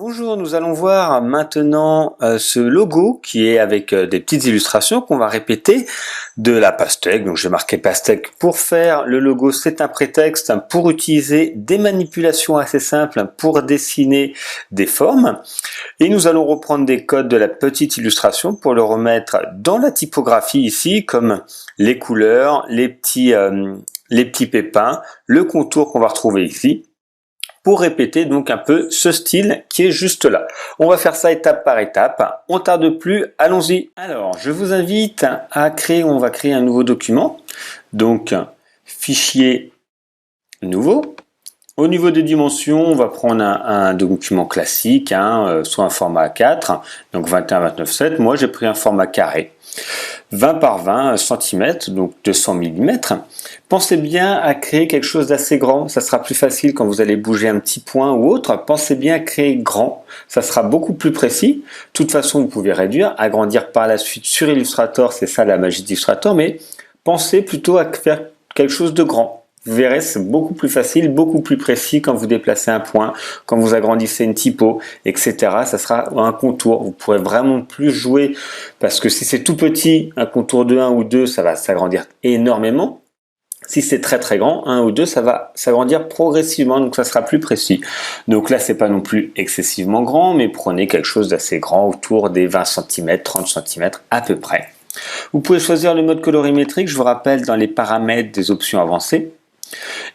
Bonjour, nous allons voir maintenant ce logo qui est avec des petites illustrations qu'on va répéter de la pastèque. Donc j'ai marqué pastèque pour faire le logo, c'est un prétexte pour utiliser des manipulations assez simples pour dessiner des formes. Et nous allons reprendre des codes de la petite illustration pour le remettre dans la typographie ici, comme les couleurs, les petits pépins, le contour qu'on va retrouver ici, pour répéter donc un peu ce style qui est juste là. On va faire ça étape par étape. On tarde plus, allons-y. Alors, je vous invite à créer, on va créer un nouveau document. Donc, fichier nouveau. Au niveau des dimensions, on va prendre un document classique, soit un format A4, donc 21-29-7. Moi, j'ai pris un format carré. 20 par 20 cm, donc 200 mm. Pensez bien à créer quelque chose d'assez grand, ça sera plus facile quand vous allez bouger un petit point ou autre. Pensez bien à créer grand, ça sera beaucoup plus précis. De toute façon, vous pouvez réduire, agrandir par la suite sur Illustrator, c'est ça la magie d'Illustrator, mais pensez plutôt à faire quelque chose de grand. Vous verrez, c'est beaucoup plus facile, beaucoup plus précis quand vous déplacez un point, quand vous agrandissez une typo, etc. Ça sera un contour. Vous pourrez vraiment plus jouer parce que si c'est tout petit, un contour de 1 ou 2, ça va s'agrandir énormément. Si c'est très très grand, 1 ou 2, ça va s'agrandir progressivement, donc ça sera plus précis. Donc là, c'est pas non plus excessivement grand, mais prenez quelque chose d'assez grand, autour des 20 cm, 30 cm à peu près. Vous pouvez choisir le mode colorimétrique, je vous rappelle dans les paramètres des options avancées.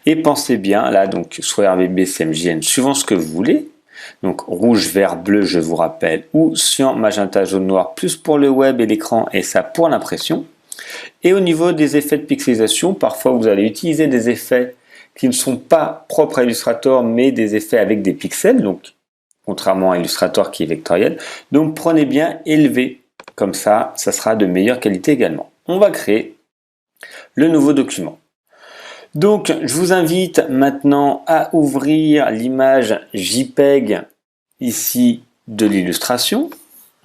Et pensez bien, là, donc soit RGB, CMJN, suivant ce que vous voulez. Donc rouge, vert, bleu, je vous rappelle, ou cyan, magenta, jaune, noir, plus pour le web et l'écran, et ça pour l'impression. Et au niveau des effets de pixelisation, parfois vous allez utiliser des effets qui ne sont pas propres à Illustrator, mais des effets avec des pixels, donc contrairement à Illustrator qui est vectoriel. Donc prenez bien élevé, comme ça sera de meilleure qualité également. On va créer le nouveau document. Donc, je vous invite maintenant à ouvrir l'image JPEG ici de l'illustration.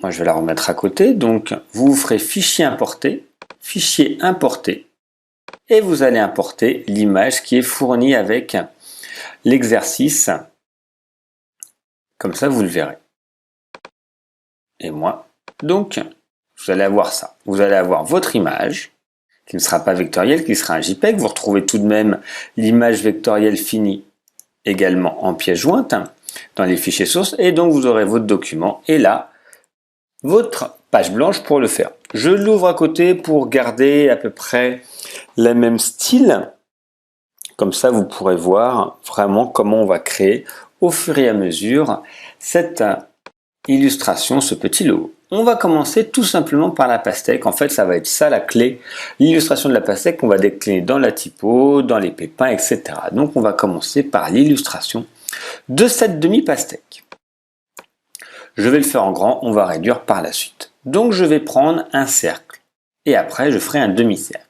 Moi, je vais la remettre à côté. Donc, vous ferez fichier importer, et vous allez importer l'image qui est fournie avec l'exercice. Comme ça, vous le verrez. Et moi, donc, vous allez avoir ça. Vous allez avoir votre image, qui ne sera pas vectoriel, qui sera un JPEG. Vous retrouvez tout de même l'image vectorielle finie également en pièce jointe dans les fichiers sources. Et donc, vous aurez votre document et là, votre page blanche pour le faire. Je l'ouvre à côté pour garder à peu près le même style. Comme ça, vous pourrez voir vraiment comment on va créer au fur et à mesure cette illustration, ce petit logo. On va commencer tout simplement par la pastèque. En fait, ça va être ça la clé. L'illustration de la pastèque qu'on va décliner dans la typo, dans les pépins, etc. Donc, on va commencer par l'illustration de cette demi-pastèque. Je vais le faire en grand, on va réduire par la suite. Donc, je vais prendre un cercle et après, je ferai un demi-cercle.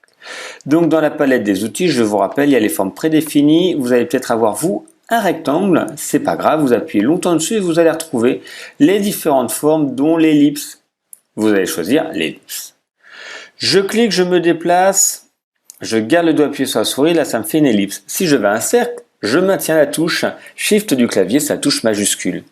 Donc, dans la palette des outils, je vous rappelle, il y a les formes prédéfinies. Vous allez peut-être avoir, vous, un rectangle, c'est pas grave, vous appuyez longtemps dessus et vous allez retrouver les différentes formes dont l'ellipse. Vous allez choisir l'ellipse. Je clique, je me déplace, je garde le doigt appuyé sur la souris, là ça me fait une ellipse. Si je veux un cercle, je maintiens la touche Shift du clavier, sa touche majuscule.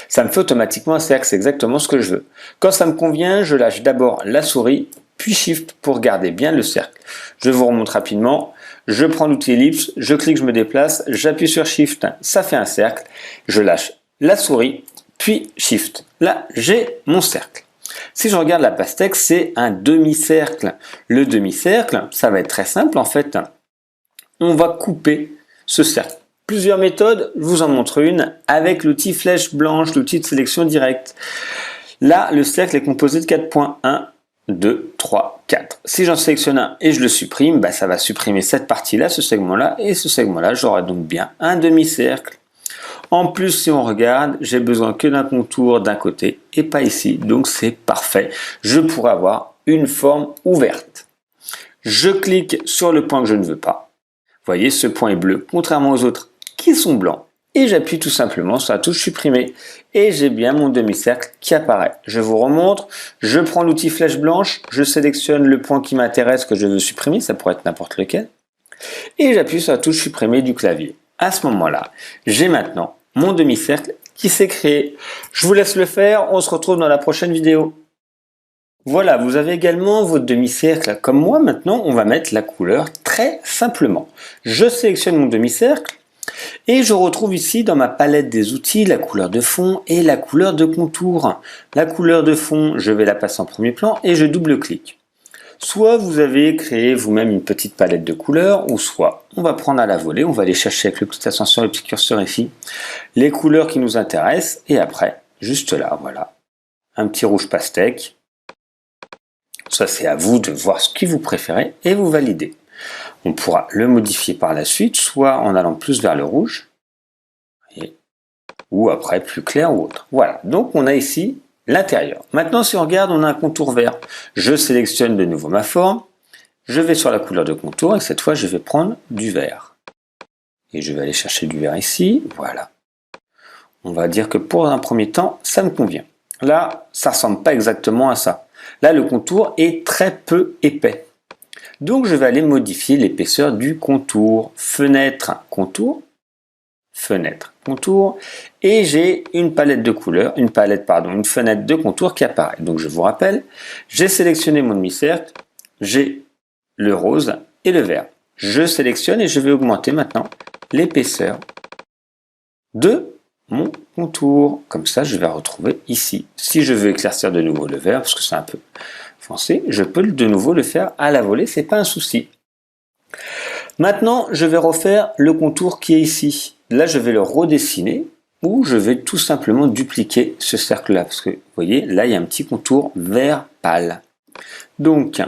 Ça me fait automatiquement un cercle, c'est exactement ce que je veux. Quand ça me convient, je lâche d'abord la souris, puis Shift pour garder bien le cercle. Je vous remonte rapidement. Je prends l'outil ellipse, je clique, je me déplace, j'appuie sur Shift, ça fait un cercle. Je lâche la souris, puis Shift. Là, j'ai mon cercle. Si je regarde la pastèque, c'est un demi-cercle. Le demi-cercle, ça va être très simple en fait. On va couper ce cercle. Plusieurs méthodes, je vous en montre une avec l'outil flèche blanche, l'outil de sélection directe. Là, le cercle est composé de 4 points. 1, 2, 3, 4. Si j'en sélectionne un et je le supprime, ça va supprimer cette partie-là, ce segment-là, et ce segment-là, j'aurai donc bien un demi-cercle. En plus, si on regarde, j'ai besoin que d'un contour d'un côté et pas ici, donc c'est parfait. Je pourrais avoir une forme ouverte. Je clique sur le point que je ne veux pas. Vous voyez, ce point est bleu, contrairement aux autres qui sont blancs. Et j'appuie tout simplement sur la touche supprimer. Et j'ai bien mon demi-cercle qui apparaît. Je vous remontre, je prends l'outil flèche blanche, je sélectionne le point qui m'intéresse que je veux supprimer, ça pourrait être n'importe lequel. Et j'appuie sur la touche supprimer du clavier. À ce moment-là, j'ai maintenant mon demi-cercle qui s'est créé. Je vous laisse le faire, on se retrouve dans la prochaine vidéo. Voilà, vous avez également votre demi-cercle. Comme moi, maintenant, on va mettre la couleur très simplement. Je sélectionne mon demi-cercle et je retrouve ici dans ma palette des outils la couleur de fond et la couleur de contour. La couleur de fond, je vais la passer en premier plan et je double-clique. Soit vous avez créé vous-même une petite palette de couleurs, ou soit on va prendre à la volée, on va aller chercher avec le petit ascenseur et le petit curseur ici les couleurs qui nous intéressent et après, juste là, voilà, un petit rouge pastèque. Ça, c'est à vous de voir ce que vous préférez et vous validez. On pourra le modifier par la suite, soit en allant plus vers le rouge, ou après plus clair ou autre. Voilà, donc on a ici l'intérieur. Maintenant, si on regarde, on a un contour vert. Je sélectionne de nouveau ma forme, je vais sur la couleur de contour et cette fois, je vais prendre du vert. Et je vais aller chercher du vert ici, voilà. On va dire que pour un premier temps, ça me convient. Là, ça ressemble pas exactement à ça. Là, le contour est très peu épais. Donc, je vais aller modifier l'épaisseur du contour. Fenêtre, contour. Fenêtre, contour. Et j'ai une palette de couleurs, une fenêtre de contour qui apparaît. Donc, je vous rappelle, j'ai sélectionné mon demi-cercle. J'ai le rose et le vert. Je sélectionne et je vais augmenter maintenant l'épaisseur de mon contour. Comme ça, je vais retrouver ici. Si je veux éclaircir de nouveau le vert, parce que c'est un peu foncé, je peux de nouveau le faire à la volée, c'est pas un souci. Maintenant, je vais refaire le contour qui est ici. Là, je vais le redessiner ou je vais tout simplement dupliquer ce cercle-là. Parce que, vous voyez, là, il y a un petit contour vert pâle. Donc,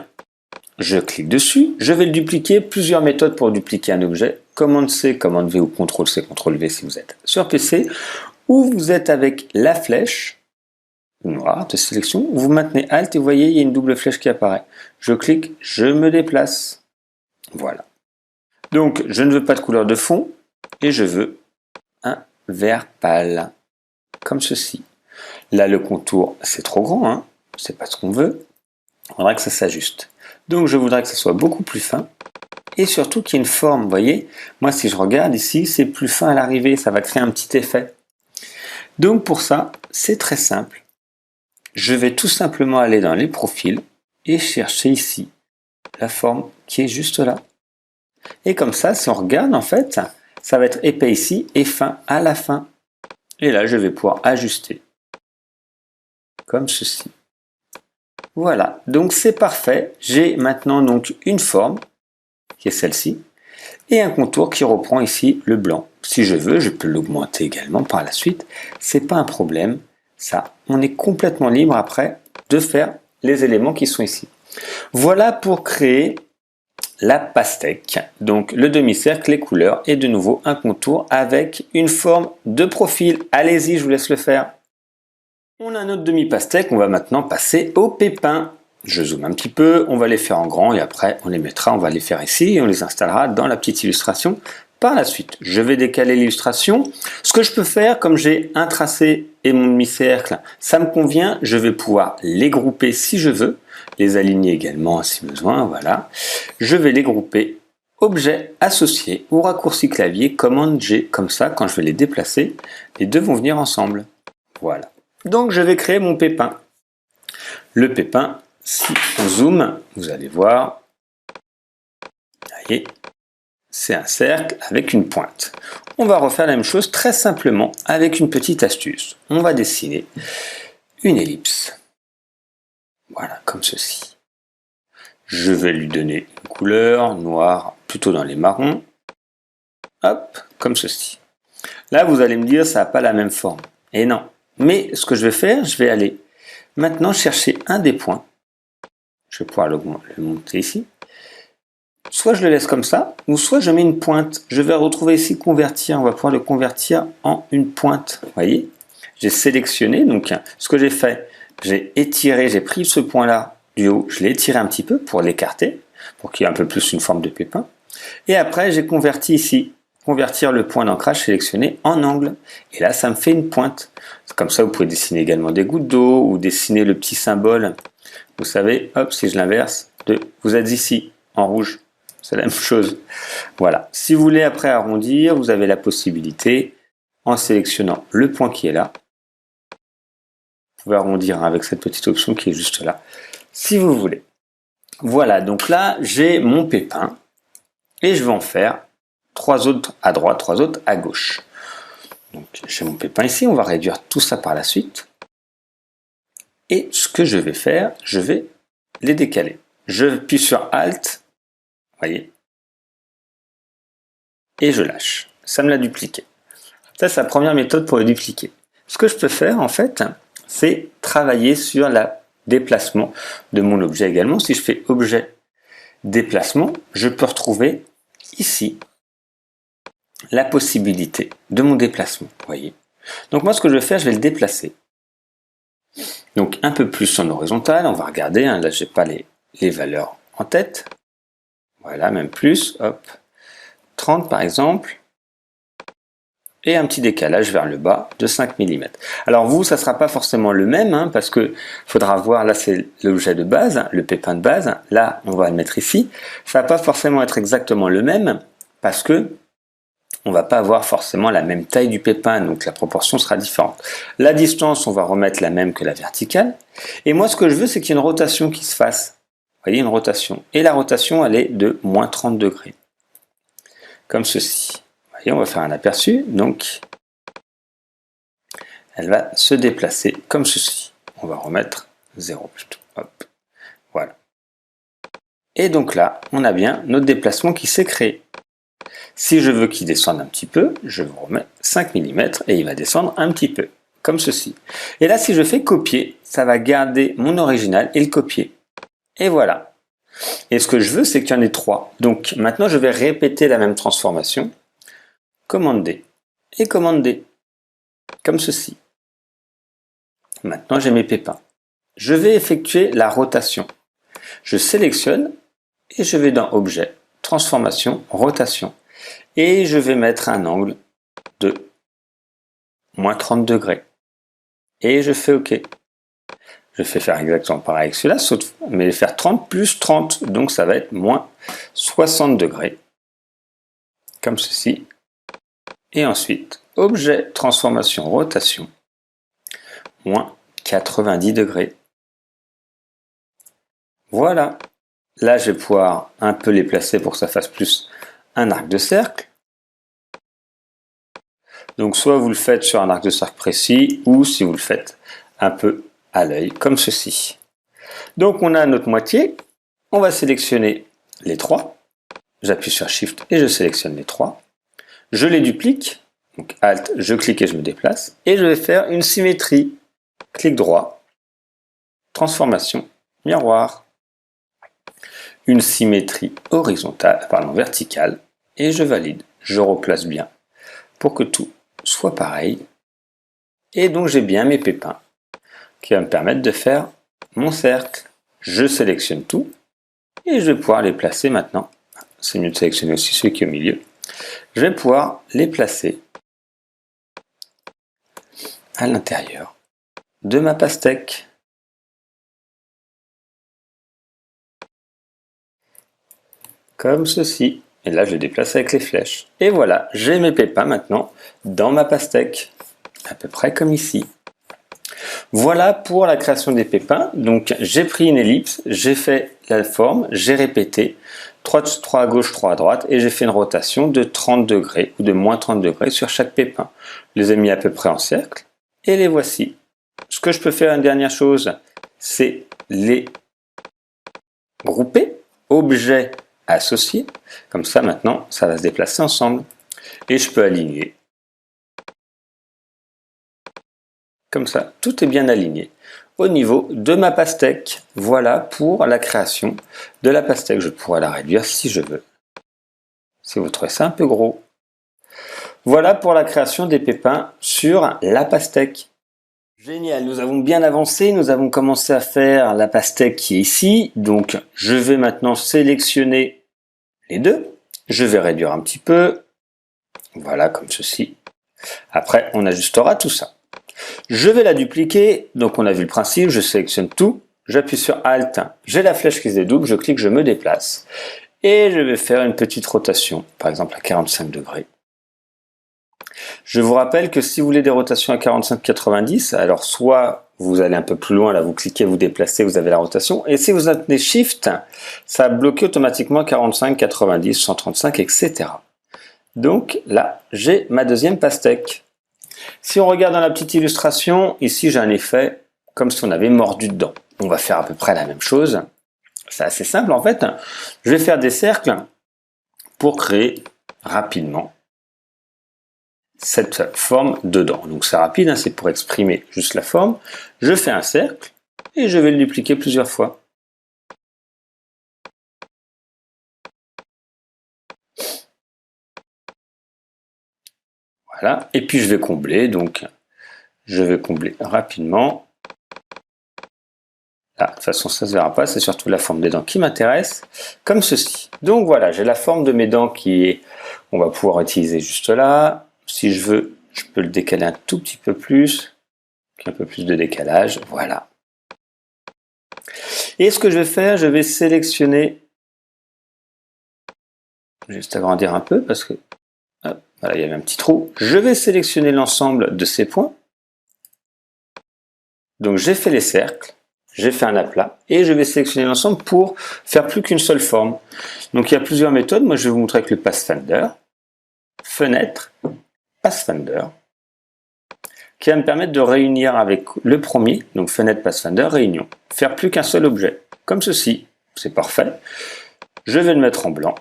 je clique dessus. Je vais le dupliquer. Plusieurs méthodes pour dupliquer un objet. Commande C, commande V ou CTRL C, CTRL V si vous êtes sur PC. Ou vous êtes avec la flèche noire de sélection. Vous maintenez Alt et vous voyez, il y a une double flèche qui apparaît. Je clique, je me déplace. Voilà. Donc, je ne veux pas de couleur de fond et je veux un vert pâle, comme ceci. Là, le contour, c'est trop grand, hein, c'est pas ce qu'on veut. Il faudra que ça s'ajuste. Donc, je voudrais que ça soit beaucoup plus fin et surtout qu'il y ait une forme. Vous voyez, moi, si je regarde ici, c'est plus fin à l'arrivée, ça va créer un petit effet. Donc, pour ça, c'est très simple. Je vais tout simplement aller dans les profils et chercher ici la forme qui est juste là. Et comme ça, si on regarde, en fait, ça va être épais ici et fin à la fin. Et là, je vais pouvoir ajuster. Comme ceci. Voilà, donc c'est parfait. J'ai maintenant donc une forme, qui est celle-ci, et un contour qui reprend ici le blanc. Si je veux, je peux l'augmenter également par la suite. C'est pas un problème. Ça, on est complètement libre après de faire les éléments qui sont ici. Voilà pour créer la pastèque, donc le demi-cercle, les couleurs et de nouveau un contour avec une forme de profil. Allez-y, je vous laisse le faire. On a notre demi-pastèque, on va maintenant passer aux pépins. Je zoome un petit peu, on va les faire en grand et après on les mettra, on va les faire ici et on les installera dans la petite illustration par la suite. Je vais décaler l'illustration. Ce que je peux faire, comme j'ai un tracé et mon demi-cercle, ça me convient, je vais pouvoir les grouper si je veux. Les aligner également si besoin, voilà. Je vais les grouper objets associés ou raccourci clavier, commande G, comme ça, quand je vais les déplacer, les deux vont venir ensemble. Voilà. Donc je vais créer mon pépin. Le pépin, si on zoome, vous allez voir, voyez, c'est un cercle avec une pointe. On va refaire la même chose très simplement avec une petite astuce. On va dessiner une ellipse. Voilà, comme ceci. Je vais lui donner une couleur noire, plutôt dans les marrons. Hop, comme ceci. Là, vous allez me dire, ça n'a pas la même forme. Et non. Mais ce que je vais faire, je vais aller maintenant chercher un des points. Je vais pouvoir le monter ici. Soit je le laisse comme ça, ou soit je mets une pointe. Je vais retrouver ici convertir. On va pouvoir le convertir en une pointe. Vous voyez? J'ai sélectionné. Donc, ce que j'ai fait, j'ai étiré, j'ai pris ce point-là du haut, je l'ai étiré un petit peu pour l'écarter, pour qu'il y ait un peu plus une forme de pépin. Et après, j'ai converti ici, convertir le point d'ancrage sélectionné en angle. Et là, ça me fait une pointe. Comme ça, vous pouvez dessiner également des gouttes d'eau ou dessiner le petit symbole. Vous savez, hop, si je l'inverse, vous êtes ici, en rouge. C'est la même chose. Voilà. Si vous voulez après arrondir, vous avez la possibilité en sélectionnant le point qui est là. Vous pouvez arrondir avec cette petite option qui est juste là, si vous voulez. Voilà, donc là, j'ai mon pépin et je vais en faire 3 autres à droite, 3 autres à gauche. Donc j'ai mon pépin ici, on va réduire tout ça par la suite. Et ce que je vais faire, je vais les décaler. Je appuie sur Alt, voyez, et je lâche. Ça me l'a dupliqué. Ça, c'est la première méthode pour le dupliquer. Ce que je peux faire, en fait, c'est travailler sur le déplacement de mon objet également. Si je fais Objet, Déplacement, je peux retrouver ici la possibilité de mon déplacement. Voyez. Donc moi, ce que je vais faire, je vais le déplacer. Donc un peu plus en horizontal, on va regarder, hein, là j'ai pas les valeurs en tête. Voilà, même plus, hop, 30 par exemple. Et un petit décalage vers le bas de 5 mm. Alors vous, ça ne sera pas forcément le même, hein, parce que faudra voir, là c'est l'objet de base, le pépin de base, là on va le mettre ici. Ça ne va pas forcément être exactement le même, parce que on va pas avoir forcément la même taille du pépin, donc la proportion sera différente. La distance, on va remettre la même que la verticale. Et moi, ce que je veux, c'est qu'il y ait une rotation qui se fasse. Vous voyez, une rotation. Et la rotation, elle est de moins 30 degrés. Comme ceci. Vous voyez, on va faire un aperçu. Donc, elle va se déplacer comme ceci. On va remettre 0 plutôt. Hop. Voilà. Et donc là, on a bien notre déplacement qui s'est créé. Si je veux qu'il descende un petit peu, je vous remets 5 mm et il va descendre un petit peu, comme ceci. Et là, si je fais copier, ça va garder mon original et le copier. Et voilà. Et ce que je veux, c'est qu'il y en ait 3. Donc maintenant, je vais répéter la même transformation. Commande D et Commande D, comme ceci. Maintenant, j'ai mes pépins. Je vais effectuer la rotation. Je sélectionne et je vais dans Objet, Transformation, Rotation. Et je vais mettre un angle de moins 30 degrés. Et je fais OK. Je fais faire exactement pareil avec celui-là, mais faire 30 plus 30. Donc ça va être moins 60 degrés. Comme ceci. Et ensuite, objet, transformation, rotation. Moins 90 degrés. Voilà. Là, je vais pouvoir un peu les placer pour que ça fasse plus un arc de cercle. Donc soit vous le faites sur un arc de cercle précis, ou si vous le faites un peu à l'œil, comme ceci. Donc on a notre moitié, on va sélectionner les 3, j'appuie sur Shift et je sélectionne les 3, je les duplique, donc Alt, je clique et je me déplace, et je vais faire une symétrie, clic droit, transformation, miroir, une symétrie horizontale, pardon, verticale, et je valide, je replace bien pour que tout soit pareil. Et donc j'ai bien mes pépins qui va me permettre de faire mon cercle. Je sélectionne tout et je vais pouvoir les placer maintenant. C'est mieux de sélectionner aussi ceux qui sont au milieu. Je vais pouvoir les placer à l'intérieur de ma pastèque. Comme ceci. Et là, je les déplace avec les flèches. Et voilà, j'ai mes pépins maintenant dans ma pastèque. À peu près comme ici. Voilà pour la création des pépins. Donc j'ai pris une ellipse, j'ai fait la forme, j'ai répété 3 à gauche, 3 à droite et j'ai fait une rotation de 30 degrés ou de moins 30 degrés sur chaque pépin. Je les ai mis à peu près en cercle et les voici. Ce que je peux faire, une dernière chose, c'est les grouper, objets associés. Comme ça maintenant, ça va se déplacer ensemble. Et je peux aligner. Comme ça, tout est bien aligné au niveau de ma pastèque. Voilà pour la création de la pastèque. Je pourrais la réduire si je veux. Si vous trouvez ça un peu gros. Voilà pour la création des pépins sur la pastèque. Génial, nous avons bien avancé. Nous avons commencé à faire la pastèque qui est ici. Donc, je vais maintenant sélectionner les deux. Je vais réduire un petit peu. Voilà, comme ceci. Après, on ajustera tout ça. Je vais la dupliquer, donc on a vu le principe, je sélectionne tout, j'appuie sur Alt, j'ai la flèche qui se dédouble, je clique, je me déplace. Et je vais faire une petite rotation, par exemple à 45 degrés. Je vous rappelle que si vous voulez des rotations à 45-90, alors soit vous allez un peu plus loin, là vous cliquez, vous déplacez, vous avez la rotation, et si vous maintenez Shift, ça va bloquer automatiquement 45, 90, 135, etc. Donc là, j'ai ma deuxième pastèque. Si on regarde dans la petite illustration, ici j'ai un effet comme si on avait mordu dedans. On va faire à peu près la même chose. C'est assez simple en fait. Je vais faire des cercles pour créer rapidement cette forme dedans. Donc c'est rapide, hein, c'est pour exprimer juste la forme. Je fais un cercle et je vais le dupliquer plusieurs fois. Voilà, et puis je vais combler, donc je vais combler rapidement. Là, de toute façon ça ne se verra pas, c'est surtout la forme des dents qui m'intéresse, comme ceci. Donc voilà, j'ai la forme de mes dents qui est, on va pouvoir utiliser juste là. Si je veux, je peux le décaler un tout petit peu plus, un peu plus de décalage, voilà. Et ce que je vais faire, je vais sélectionner, juste agrandir un peu parce que, hop, voilà, il y avait un petit trou. Je vais sélectionner l'ensemble de ces points. Donc j'ai fait les cercles, j'ai fait un aplat et je vais sélectionner l'ensemble pour faire plus qu'une seule forme. Donc il y a plusieurs méthodes, moi je vais vous montrer avec le Pathfinder, fenêtre, Pathfinder, qui va me permettre de réunir avec le premier, donc fenêtre, Pathfinder, réunion. Faire plus qu'un seul objet, comme ceci, c'est parfait. Je vais le mettre en blanc,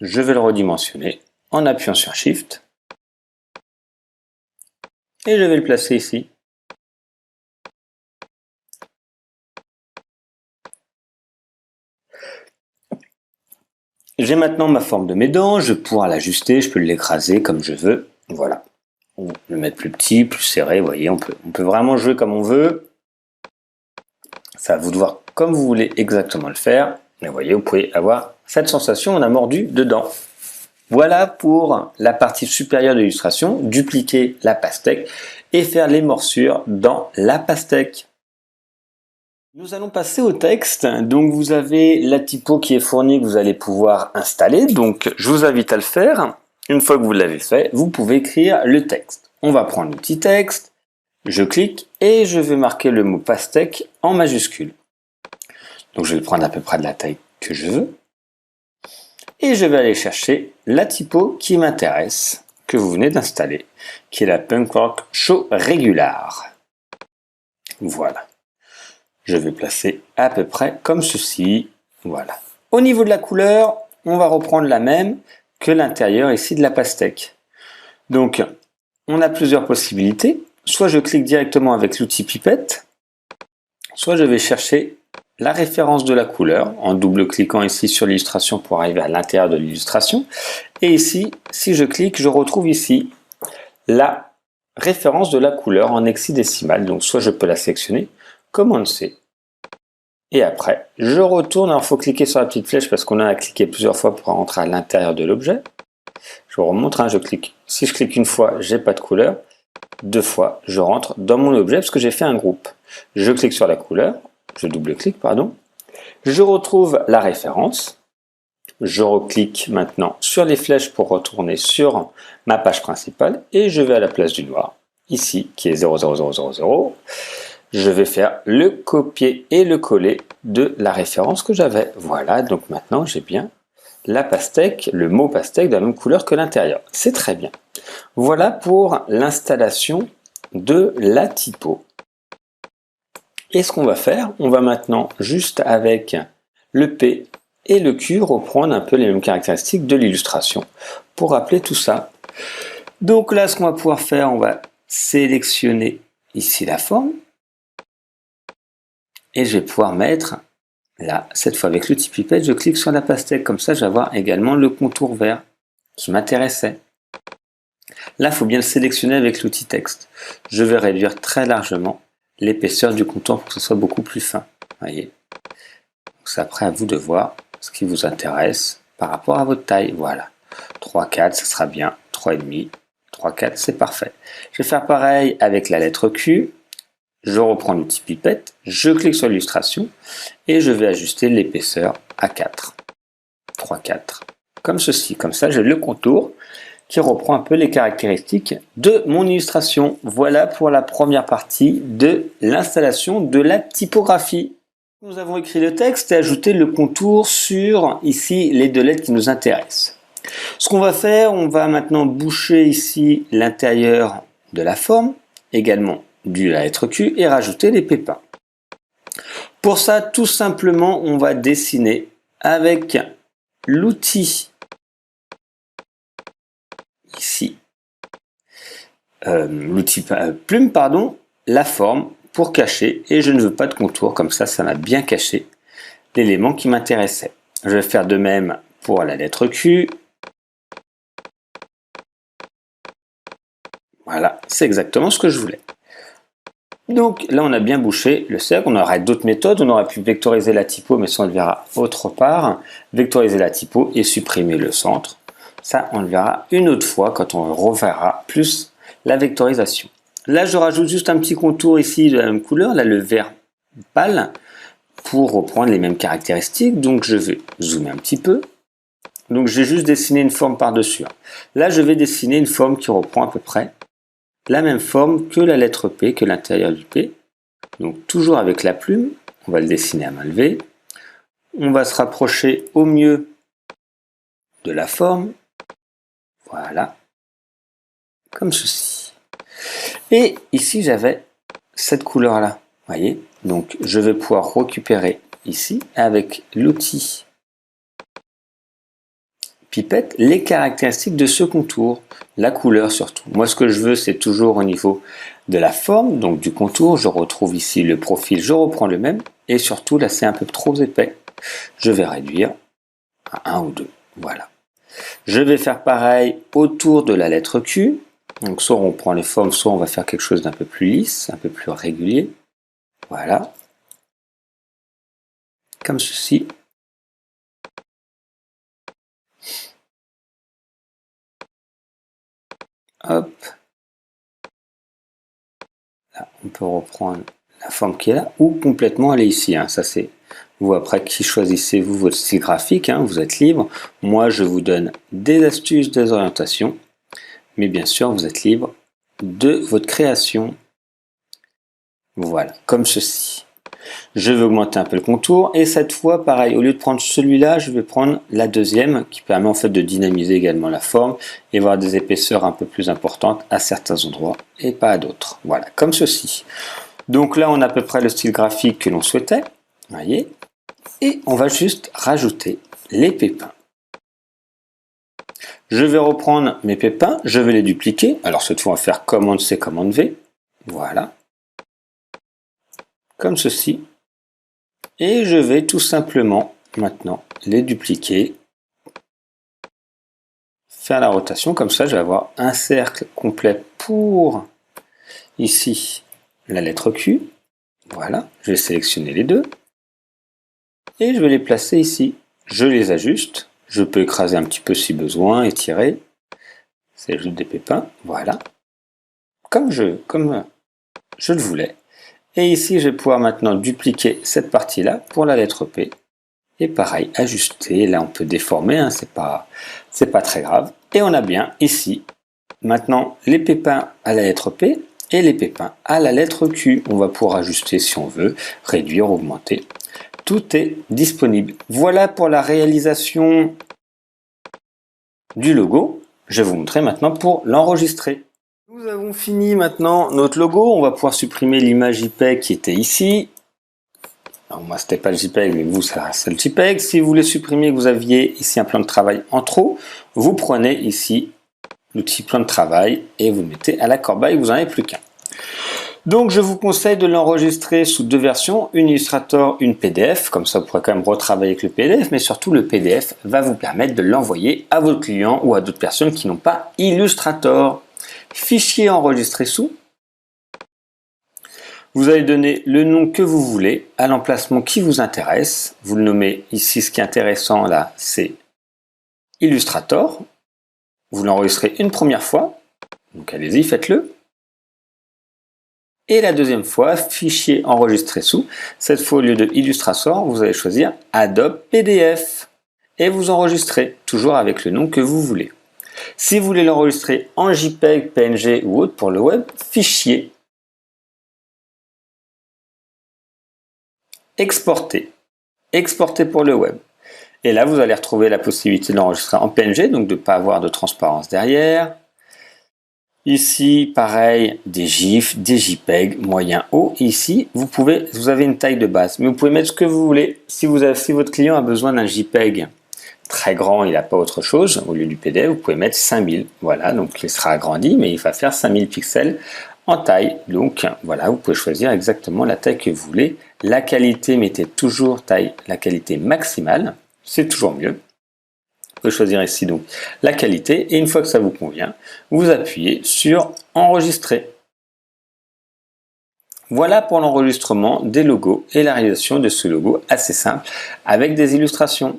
je vais le redimensionner en appuyant sur Shift et je vais le placer ici. J'ai maintenant ma forme de mes dents, je vais pouvoir l'ajuster, je peux l'écraser comme je veux, voilà. On peut le mettre plus petit, plus serré, vous voyez, on peut vraiment jouer comme on veut. Ça à vous de voir comme vous voulez exactement le faire. Mais vous voyez, vous pouvez avoir cette sensation, on a mordu dedans. Voilà pour la partie supérieure de l'illustration, dupliquer la pastèque et faire les morsures dans la pastèque. Nous allons passer au texte. Donc vous avez la typo qui est fournie que vous allez pouvoir installer. Donc je vous invite à le faire. Une fois que vous l'avez fait, vous pouvez écrire le texte. On va prendre l'outil texte. Je clique et je vais marquer le mot pastèque en majuscule. Donc je vais le prendre à peu près de la taille que je veux. Et je vais aller chercher la typo qui m'intéresse, que vous venez d'installer, qui est la Punk Rock Show Regular. Voilà. Je vais placer à peu près comme ceci. Voilà. Au niveau de la couleur, on va reprendre la même que l'intérieur ici de la pastèque. Donc, on a plusieurs possibilités. Soit je clique directement avec l'outil pipette, soit je vais chercher la référence de la couleur en double-cliquant ici sur l'illustration pour arriver à l'intérieur de l'illustration. Et ici, si je clique, je retrouve ici la référence de la couleur en hexadécimal. Donc, soit je peux la sélectionner, commande C. Et après, je retourne. Alors, il faut cliquer sur la petite flèche parce qu'on a à cliquer plusieurs fois pour rentrer à l'intérieur de l'objet. Je vous remontre, hein, je clique. Si je clique une fois, j'ai pas de couleur. Deux fois, je rentre dans mon objet parce que j'ai fait un groupe. Je clique sur la couleur, je double-clique, pardon. Je retrouve la référence. Je reclique maintenant sur les flèches pour retourner sur ma page principale et je vais à la place du noir, ici, qui est 00000. Je vais faire le copier et le coller de la référence que j'avais. Voilà, donc maintenant j'ai bien la pastèque, le mot pastèque de la même couleur que l'intérieur. C'est très bien. Voilà pour l'installation de la typo. Et ce qu'on va faire, on va maintenant juste avec le P et le Q reprendre un peu les mêmes caractéristiques de l'illustration pour rappeler tout ça. Donc là, ce qu'on va pouvoir faire, on va sélectionner ici la forme. Et je vais pouvoir mettre, là, cette fois avec l'outil pipette, je clique sur la pastèque. Comme ça, je vais avoir également le contour vert qui m'intéressait. Là, il faut bien le sélectionner avec l'outil texte. Je vais réduire très largement l'épaisseur du contour pour que ce soit beaucoup plus fin. Voyez. C'est après à vous de voir ce qui vous intéresse par rapport à votre taille. Voilà. 3,4, ça sera bien. 3,5, 3,4, c'est parfait. Je vais faire pareil avec la lettre Q. Je reprends l'outil pipette, je clique sur l'illustration et je vais ajuster l'épaisseur à 4. 3,4. Comme ceci. Comme ça, j'ai le contour qui reprend un peu les caractéristiques de mon illustration. Voilà pour la première partie de l'installation de la typographie. Nous avons écrit le texte et ajouté le contour sur ici les deux lettres qui nous intéressent. Ce qu'on va faire, on va maintenant boucher ici l'intérieur de la forme, également de la lettre Q, et rajouter les pépins. Pour ça, tout simplement, on va dessiner avec l'outil ici, l'outil plume, la forme pour cacher, et je ne veux pas de contour, comme ça m'a bien caché l'élément qui m'intéressait. Je vais faire de même pour la lettre Q. Voilà, c'est exactement ce que je voulais. Donc là, on a bien bouché le cercle. On aurait d'autres méthodes. On aurait pu vectoriser la typo, mais ça, on le verra autre part. Vectoriser la typo et supprimer le centre. Ça, on le verra une autre fois quand on reverra plus la vectorisation. Là, je rajoute juste un petit contour ici de la même couleur, là, le vert pâle, pour reprendre les mêmes caractéristiques. Donc, je vais zoomer un petit peu. Donc, j'ai juste dessiné une forme par-dessus. Là, je vais dessiner une forme qui reprend à peu près la même forme que la lettre P, que l'intérieur du P. Donc toujours avec la plume, on va le dessiner à main levée. On va se rapprocher au mieux de la forme. Voilà. Comme ceci. Et ici, j'avais cette couleur-là. Voyez? Donc je vais pouvoir récupérer ici, avec l'outil pipette, les caractéristiques de ce contour, la couleur surtout. Moi, ce que je veux, c'est toujours au niveau de la forme, donc du contour. Je retrouve ici le profil, je reprends le même, et surtout, là, c'est un peu trop épais. Je vais réduire à 1 ou 2. Voilà. Je vais faire pareil autour de la lettre Q. Donc, soit on prend les formes, soit on va faire quelque chose d'un peu plus lisse, un peu plus régulier. Voilà. Comme ceci. Hop. Là, on peut reprendre la forme qui est là ou complètement aller ici. Ça, c'est vous après qui choisissez-vous votre style graphique. Vous êtes libre. Moi, je vous donne des astuces, des orientations. Mais bien sûr, vous êtes libre de votre création. Voilà, comme ceci. Je vais augmenter un peu le contour. Et cette fois, pareil, au lieu de prendre celui-là, je vais prendre la deuxième qui permet en fait de dynamiser également la forme et avoir des épaisseurs un peu plus importantes à certains endroits et pas à d'autres. Voilà, comme ceci. Donc là, on a à peu près le style graphique que l'on souhaitait. Voyez. Et on va juste rajouter les pépins. Je vais reprendre mes pépins, je vais les dupliquer. Alors cette fois, on va faire commande C, commande V. Voilà. Comme ceci. Et je vais tout simplement maintenant les dupliquer. Faire la rotation, comme ça je vais avoir un cercle complet pour ici la lettre Q. Voilà, je vais sélectionner les deux. Et je vais les placer ici. Je les ajuste. Je peux écraser un petit peu si besoin, étirer. C'est juste des pépins. Voilà. Comme je le voulais. Et ici, je vais pouvoir maintenant dupliquer cette partie-là pour la lettre P. Et pareil, ajuster. Là, on peut déformer, c'est pas très grave. Et on a bien ici, maintenant, les pépins à la lettre P et les pépins à la lettre Q. On va pouvoir ajuster si on veut, réduire, augmenter. Tout est disponible. Voilà pour la réalisation du logo. Je vais vous montrer maintenant pour l'enregistrer. Nous avons fini maintenant notre logo. On va pouvoir supprimer l'image JPEG qui était ici. Alors moi, c'était pas le JPEG, mais vous, ça reste le JPEG. Si vous voulez supprimer, que vous aviez ici un plan de travail en trop, vous prenez ici l'outil plan de travail et vous le mettez à la corbeille. Vous n'en avez plus qu'un. Donc, je vous conseille de l'enregistrer sous deux versions, une Illustrator, une PDF. Comme ça, vous pourrez quand même retravailler avec le PDF, mais surtout le PDF va vous permettre de l'envoyer à votre client ou à d'autres personnes qui n'ont pas Illustrator. Fichier enregistré sous. Vous allez donner le nom que vous voulez à l'emplacement qui vous intéresse. Vous le nommez ici, ce qui est intéressant là, c'est Illustrator. Vous l'enregistrez une première fois. Donc allez-y, faites-le. Et la deuxième fois, fichier enregistré sous. Cette fois, au lieu de Illustrator, vous allez choisir Adobe PDF. Et vous enregistrez, toujours avec le nom que vous voulez. Si vous voulez l'enregistrer en JPEG, PNG ou autre pour le web, fichier, exporter, exporter pour le web. Et là, vous allez retrouver la possibilité de l'enregistrer en PNG, donc de ne pas avoir de transparence derrière. Ici, pareil, des GIFs, des JPEG, moyen, haut. Ici, vous avez une taille de base, mais vous pouvez mettre ce que vous voulez. Si votre client a besoin d'un JPEG très grand, il n'a pas autre chose, au lieu du PDF, vous pouvez mettre 5000. Voilà, donc il sera agrandi, mais il va faire 5000 pixels en taille. Donc voilà, vous pouvez choisir exactement la taille que vous voulez. La qualité, mettez toujours la qualité maximale, c'est toujours mieux. Vous pouvez choisir ici donc la qualité et une fois que ça vous convient, vous appuyez sur enregistrer. Voilà pour l'enregistrement des logos et la réalisation de ce logo assez simple avec des illustrations.